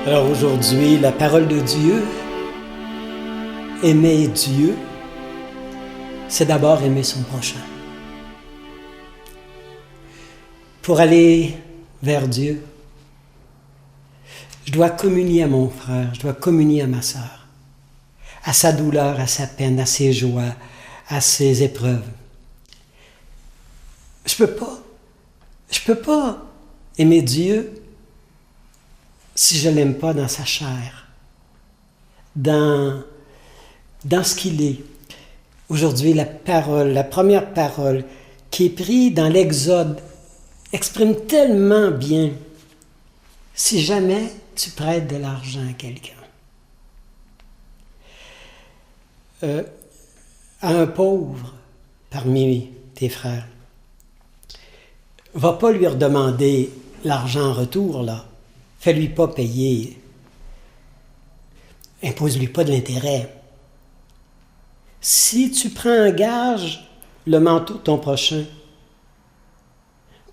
Alors aujourd'hui, la parole de Dieu, aimer Dieu, c'est d'abord aimer son prochain. Pour aller vers Dieu, je dois communier à mon frère, je dois communier à ma sœur, à sa douleur, à sa peine, à ses joies, à ses épreuves. Je peux pas aimer Dieu si je ne l'aime pas dans sa chair, dans ce qu'il est. Aujourd'hui, la première parole qui est prise dans l'Exode, exprime tellement bien: si jamais tu prêtes de l'argent à quelqu'un, à un pauvre parmi tes frères, va pas lui redemander l'argent en retour, là. Fais-lui pas payer. Impose-lui pas de l'intérêt. Si tu prends en gage le manteau de ton prochain,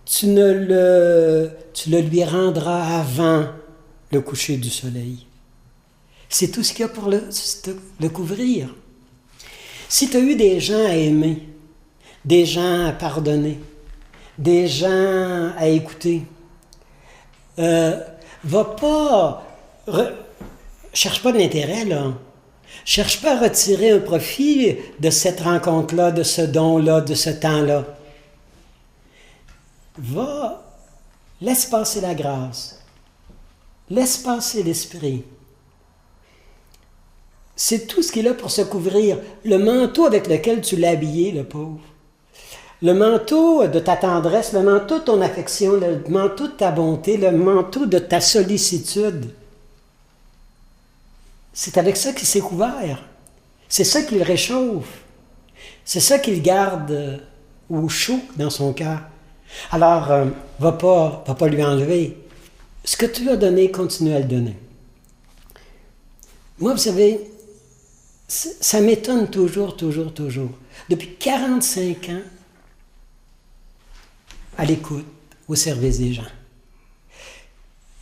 tu le lui rendras avant le coucher du soleil. C'est tout ce qu'il y a pour le couvrir. Si tu as eu des gens à aimer, des gens à pardonner, des gens à écouter, cherche pas de l'intérêt, là. Cherche pas à retirer un profit de cette rencontre-là, de ce don-là, de ce temps-là. Laisse passer la grâce. Laisse passer l'esprit. C'est tout ce qui est là pour se couvrir. Le manteau avec lequel tu l'as habillé, le pauvre. Le manteau de ta tendresse, le manteau de ton affection, le manteau de ta bonté, le manteau de ta sollicitude. C'est avec ça qu'il s'est couvert. C'est ça qui le réchauffe. C'est ça qui le garde au chaud dans son cœur. Alors, va pas lui enlever. Ce que tu lui as donné, continue à le donner. Moi, vous savez, ça m'étonne toujours. Depuis 45 ans, à l'écoute, au service des gens.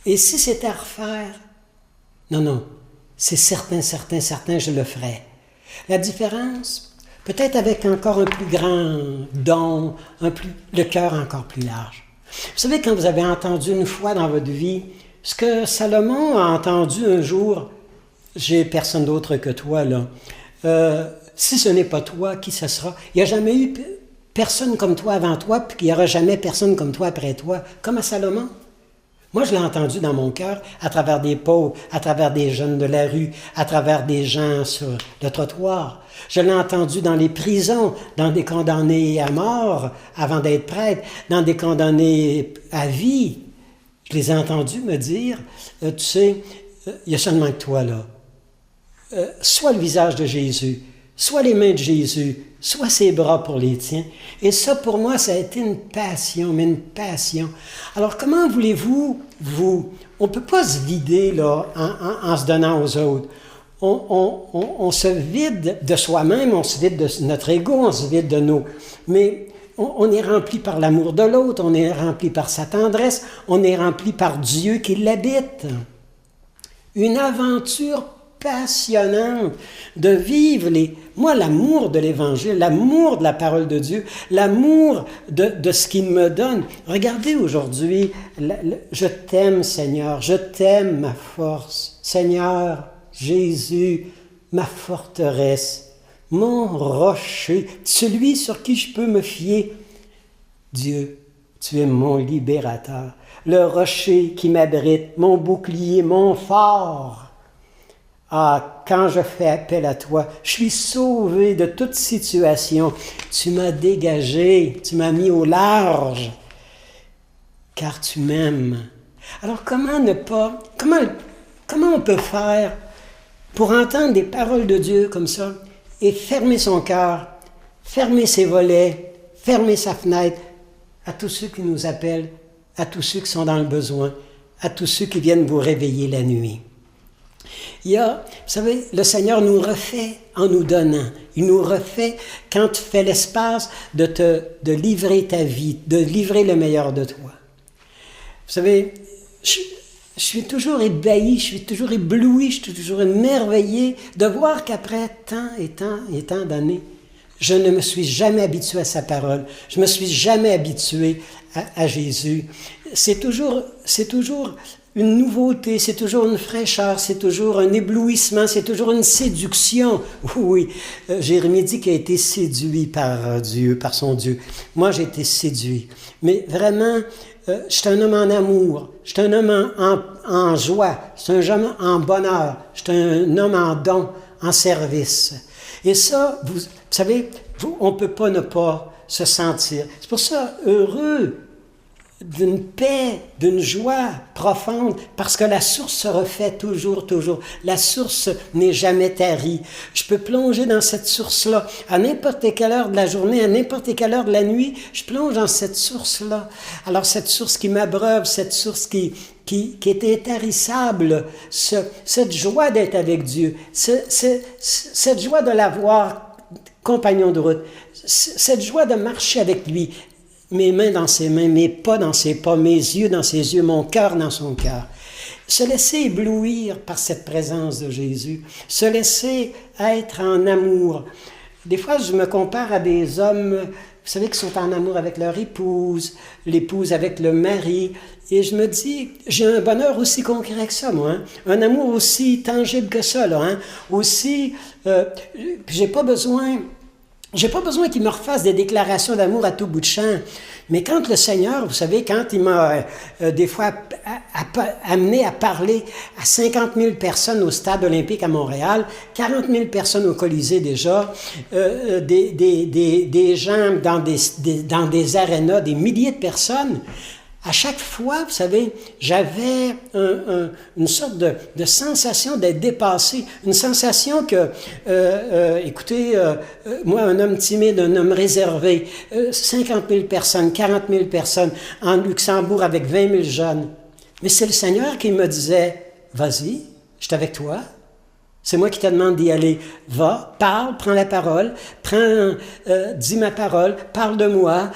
Et si c'était à refaire, non, c'est certain, je le ferais. La différence, peut-être avec encore un plus grand don, le cœur encore plus large. Vous savez, quand vous avez entendu une fois dans votre vie ce que Salomon a entendu un jour, j'ai personne d'autre que toi, là. Si ce n'est pas toi, qui ce sera? Il n'y a jamais eu personne comme toi avant toi, puis il n'y aura jamais personne comme toi après toi, comme à Salomon. Moi, je l'ai entendu dans mon cœur, à travers des pauvres, à travers des jeunes de la rue, à travers des gens sur le trottoir. Je l'ai entendu dans les prisons, dans des condamnés à mort avant d'être prêtre, dans des condamnés à vie. Je les ai entendus me dire, tu sais, il y a seulement que toi là. Soit le visage de Jésus, soit les mains de Jésus, soit ses bras pour les tiens. Et ça, pour moi, ça a été une passion. Alors, comment voulez-vous, on ne peut pas se vider là, en se donnant aux autres. On se vide de soi-même, on se vide de notre ego, on se vide de nos... Mais on est rempli par l'amour de l'autre, on est rempli par sa tendresse, on est rempli par Dieu qui l'habite. Une aventure passionnante de vivre l'amour de l'Évangile, l'amour de la parole de Dieu, l'amour de ce qu'il me donne. Regardez aujourd'hui, je t'aime Seigneur, je t'aime ma force. Seigneur, Jésus, ma forteresse, mon rocher, celui sur qui je peux me fier. Dieu, tu es mon libérateur, le rocher qui m'abrite, mon bouclier, mon phare. Ah, quand je fais appel à toi, je suis sauvé de toute situation. Tu m'as dégagé, tu m'as mis au large, car tu m'aimes. Alors comment on peut faire pour entendre des paroles de Dieu comme ça et fermer son cœur, fermer ses volets, fermer sa fenêtre à tous ceux qui nous appellent, à tous ceux qui sont dans le besoin, à tous ceux qui viennent vous réveiller la nuit? Vous savez, le Seigneur nous refait en nous donnant. Il nous refait quand tu fais l'espace de livrer ta vie, de livrer le meilleur de toi. Vous savez, je suis toujours ébahi, je suis toujours ébloui, je suis toujours émerveillé de voir qu'après tant et tant d'années, je ne me suis jamais habitué à sa parole. Je ne me suis jamais habitué à Jésus. C'est toujours une nouveauté, c'est toujours une fraîcheur, c'est toujours un éblouissement, c'est toujours une séduction. Oui, Jérémie dit qu'il a été séduit par Dieu, par son Dieu. Moi, j'ai été séduit. Mais vraiment, je suis un homme en amour, je suis un homme en joie, je suis un homme en bonheur, je suis un homme en don, en service. Et ça, vous savez, on ne peut pas ne pas se sentir. C'est pour ça, heureux d'une paix, d'une joie profonde, parce que la source se refait toujours. La source n'est jamais tarie. Je peux plonger dans cette source-là à n'importe quelle heure de la journée, à n'importe quelle heure de la nuit, je plonge dans cette source-là. Alors cette source qui m'abreuve, cette source qui est intarissable, cette joie d'être avec Dieu, cette joie de l'avoir compagnon de route, cette joie de marcher avec lui, mes mains dans ses mains, mes pas dans ses pas, mes yeux dans ses yeux, mon cœur dans son cœur. Se laisser éblouir par cette présence de Jésus, se laisser être en amour. Des fois, je me compare à des hommes, vous savez, qui sont en amour avec leur épouse, l'épouse avec le mari, et je me dis, j'ai un bonheur aussi concret que ça, moi, hein? Un amour aussi tangible que ça, là, hein? Aussi, j'ai pas besoin qu'il me refasse des déclarations d'amour à tout bout de champ. Mais quand le Seigneur, vous savez, quand il m'a des fois amené à parler à 50 000 personnes au Stade olympique à Montréal, 40 000 personnes au Colisée déjà, des gens dans des arénas, des milliers de personnes, à chaque fois, vous savez, j'avais une sorte de sensation d'être dépassé, une sensation que, écoutez, moi, un homme timide, un homme réservé, 50 000 personnes, 40 000 personnes en Luxembourg avec 20 000 jeunes. Mais c'est le Seigneur qui me disait, vas-y, je suis avec toi. C'est moi qui te demande d'y aller. Va, parle, prends la parole, dis ma parole, parle de moi,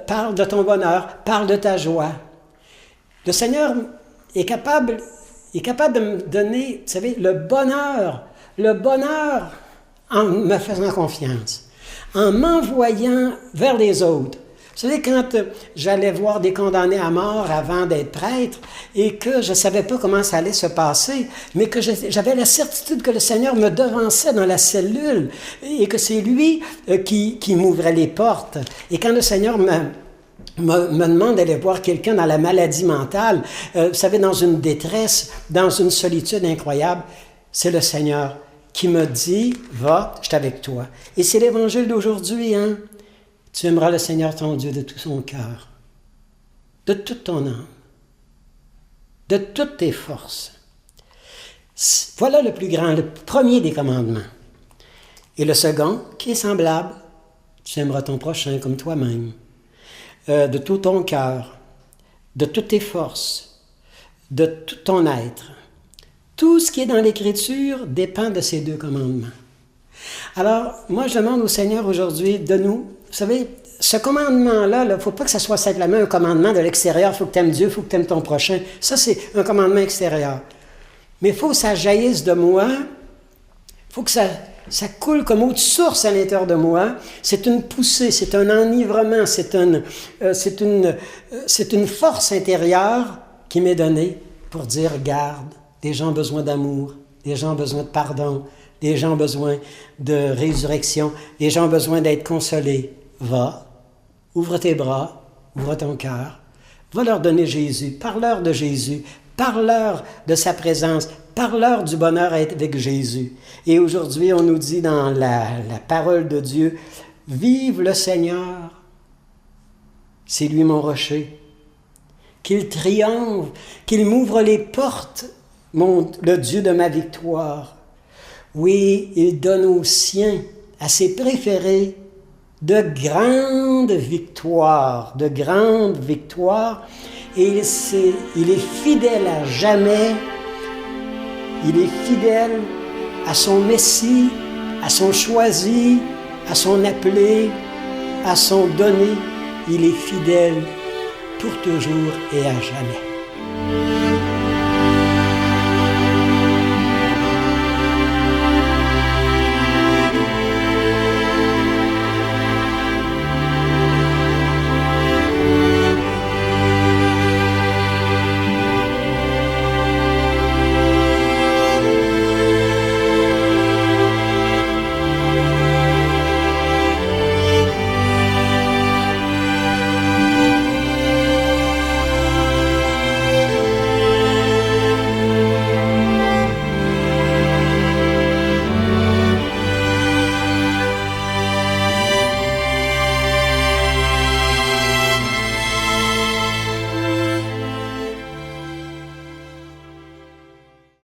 parle de ton bonheur, parle de ta joie. Le Seigneur est capable de me donner, vous savez, le bonheur en me faisant confiance, en m'envoyant vers les autres. Vous savez, quand j'allais voir des condamnés à mort avant d'être prêtre et que je ne savais pas comment ça allait se passer, mais que j'avais la certitude que le Seigneur me devançait dans la cellule et que c'est lui qui m'ouvrait les portes. Et quand le Seigneur me demande d'aller voir quelqu'un dans la maladie mentale, vous savez, dans une détresse, dans une solitude incroyable, c'est le Seigneur qui me dit, va, je suis avec toi. Et c'est l'évangile d'aujourd'hui, hein? Tu aimeras le Seigneur ton Dieu de tout son cœur, de toute ton âme, de toutes tes forces. Voilà le plus grand, le premier des commandements. Et le second, qui est semblable, tu aimeras ton prochain comme toi-même, de tout ton cœur, de toutes tes forces, de tout ton être. Tout ce qui est dans l'Écriture dépend de ces deux commandements. Alors, moi, je demande au Seigneur aujourd'hui de nous, vous savez, ce commandement-là, il ne faut pas que ce soit simplement un commandement de l'extérieur, il faut que tu aimes Dieu, il faut que tu aimes ton prochain. Ça, c'est un commandement extérieur. Mais il faut que ça jaillisse de moi, il faut que ça coule comme eau de source à l'intérieur de moi. C'est une poussée, c'est un enivrement, c'est une force intérieure qui m'est donnée pour dire, regarde, les gens ont besoin d'amour, les gens ont besoin de pardon, les gens ont besoin de résurrection, les gens ont besoin d'être consolés. Va, ouvre tes bras, ouvre ton cœur, va leur donner Jésus, parle-leur de Jésus, parle-leur de sa présence, parle-leur du bonheur à être avec Jésus. Et aujourd'hui, on nous dit dans la parole de Dieu, « Vive le Seigneur, c'est lui mon rocher, qu'il triomphe, qu'il m'ouvre les portes, le Dieu de ma victoire. Oui, il donne aux siens, à ses préférés, de grandes victoires, et il est fidèle à jamais, il est fidèle à son Messie, à son choisi, à son appelé, à son donné, il est fidèle pour toujours et à jamais. »